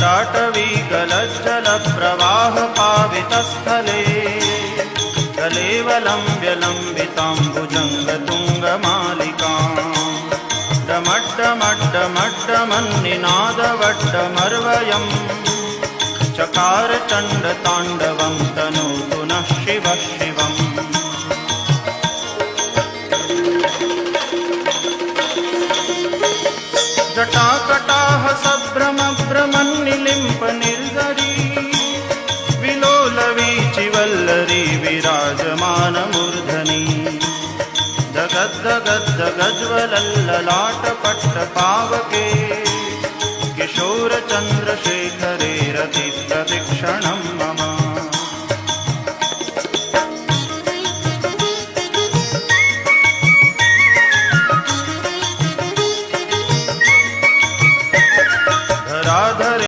टाटवीगलज्जलप्रवाहपावितस्थले कलेवलम्ब्य लम्बिताम्बुजङ्गतुङ्गमालिकाम् डमड्डमड्डमड्डमन्निनादवड्डमर्वयम् चकार चण्डताण्डवं तनोतु नः शिवः शिवम्। जटाकटाह सभ्रमभ्रमन्निलिम्प निर्झरी विलोलवीचिवल्लरी विराजमानमूर्धनि जगद्दगद्दगज्ज्वलल्ललाटपट्टपावके किशोरचन्द्रशेखरे रति